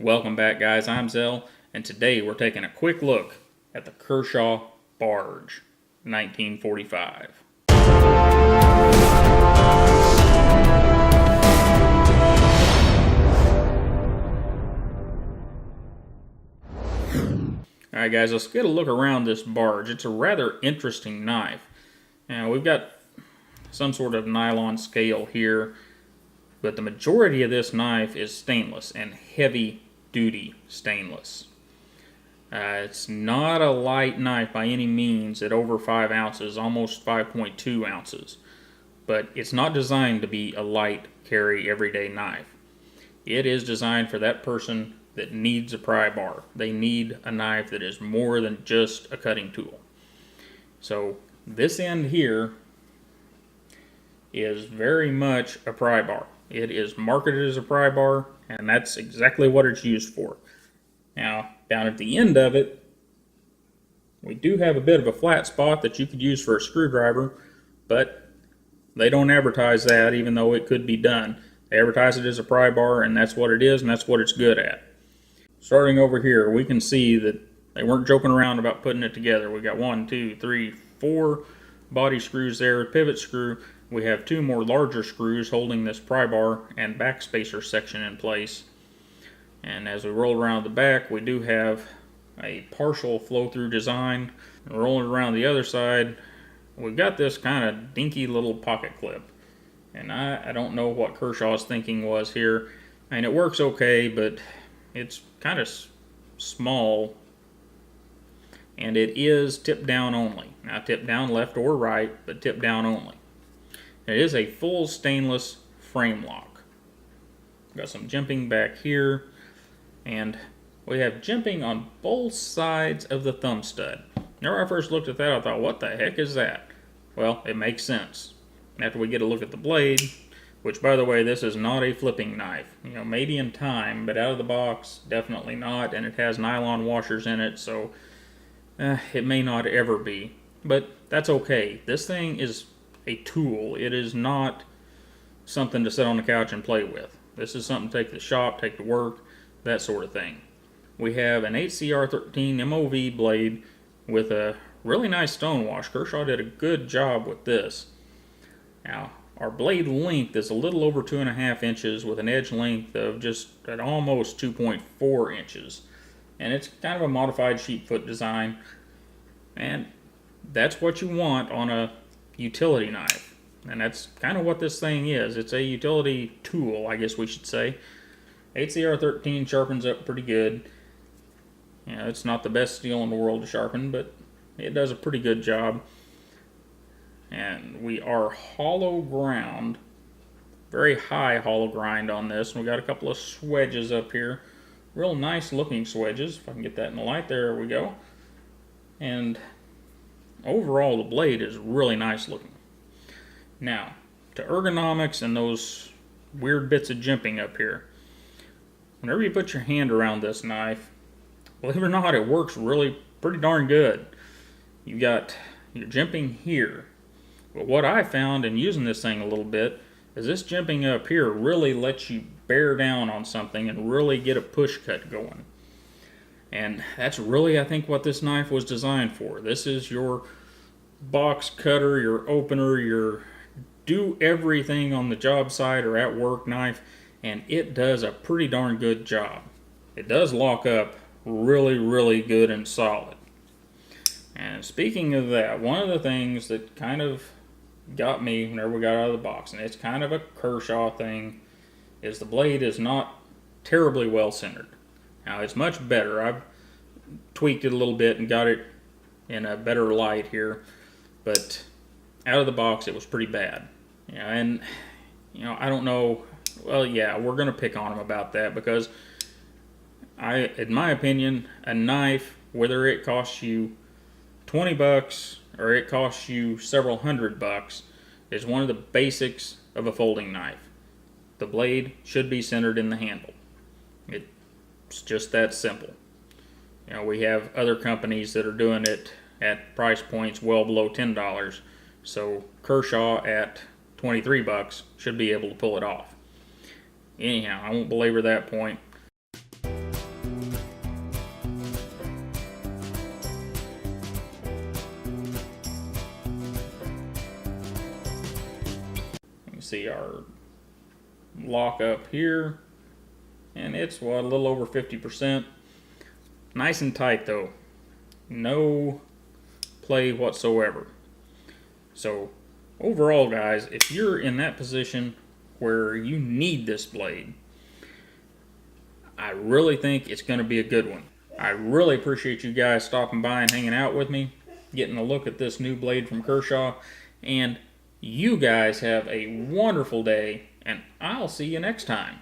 Welcome back, guys. I'm Zell, and today we're taking a quick look at the Kershaw Barge, 1945. Alright guys, let's get a look around this barge. It's a rather interesting knife. Now we've got some sort of nylon scale here, but the majority of this knife is stainless and heavy duty stainless. It's not a light knife by any means at over 5 ounces, almost 5.2 ounces. But it's not designed to be a light carry everyday knife. It is designed for that person that needs a pry bar. They need a knife that is more than just a cutting tool. So this end here is very much a pry bar. It is marketed as a pry bar, and that's exactly what it's used for. Now, down at the end of it, we do have a bit of a flat spot that you could use for a screwdriver, but they don't advertise that, even though it could be done. They advertise it as a pry bar, and that's what it is, and that's what it's good at. Starting over here, we can see that they weren't joking around about putting it together. We got 1, 2, 3, 4 body screws there, pivot screw. We have 2 more larger screws holding this pry bar and backspacer section in place. And as we roll around the back, we do have a partial flow-through design. And rolling around the other side, we've got this kind of dinky little pocket clip. And I don't know what Kershaw's thinking was here. I mean, it works okay, but it's kind of small, and it is tip down only. Now, tip down left or right, but tip down only. It is a full stainless frame lock. Got some jimping back here, and we have jimping on both sides of the thumb stud. Whenever I first looked at that, I thought, what the heck is that? Well, it makes sense. After we get a look at the blade, which, by the way, this is not a flipping knife. You know, maybe in time, but out of the box, definitely not. And it has nylon washers in it, so it may not ever be. But that's okay. This thing is a tool. It is not something to sit on the couch and play with. This is something to take to the shop, take to work, that sort of thing. We have an 8CR13 MOV blade with a really nice stone wash. Kershaw did a good job with this. Now, our blade length is a little over 2.5 inches with an edge length of just at almost 2.4 inches. And it's kind of a modified sheepsfoot design. And that's what you want on a utility knife. And that's kind of what this thing is. It's a utility tool, I guess we should say. 8CR13 sharpens up pretty good. You know, it's not the best steel in the world to sharpen, but it does a pretty good job. And we are hollow ground, very high hollow grind on this. And we got a couple of swedges up here, real nice looking swedges. If I can get that in the light, there we go. And overall, the blade is really nice looking. Now, to ergonomics and those weird bits of jimping up here. Whenever you put your hand around this knife, believe it or not, it works really pretty darn good. You got your jimping here. But what I found in using this thing a little bit is this jimping up here really lets you bear down on something and really get a push cut going. And that's really, I think, what this knife was designed for. This is your box cutter, your opener, your do everything on the job site or at work knife, and it does a pretty darn good job. It does lock up really, really good and solid. And speaking of that, one of the things that kind of got me whenever we got out of the box, and it's kind of a Kershaw thing, is the blade is not terribly well centered. Now, it's much better. I've tweaked it a little bit and got it in a better light here, but out of the box it was pretty bad. Yeah, and you know, I don't know, well, yeah, we're going to pick on him about that, because in my opinion, a knife, whether it costs you $20 or it costs you several $100, is one of the basics of a folding knife. The blade should be centered in the handle. It's just that simple. You know, we have other companies that are doing it at price points well below $10, so Kershaw at $23 should be able to pull it off. Anyhow, I won't belabor that point. see our lock up here, and it's what, a little over 50%. Nice and tight though, no play whatsoever. So overall, guys, if you're in that position where you need this blade, I really think it's going to be a good one. I really appreciate you guys stopping by and hanging out with me, getting a look at this new blade from Kershaw, and you guys have a wonderful day, and I'll see you next time.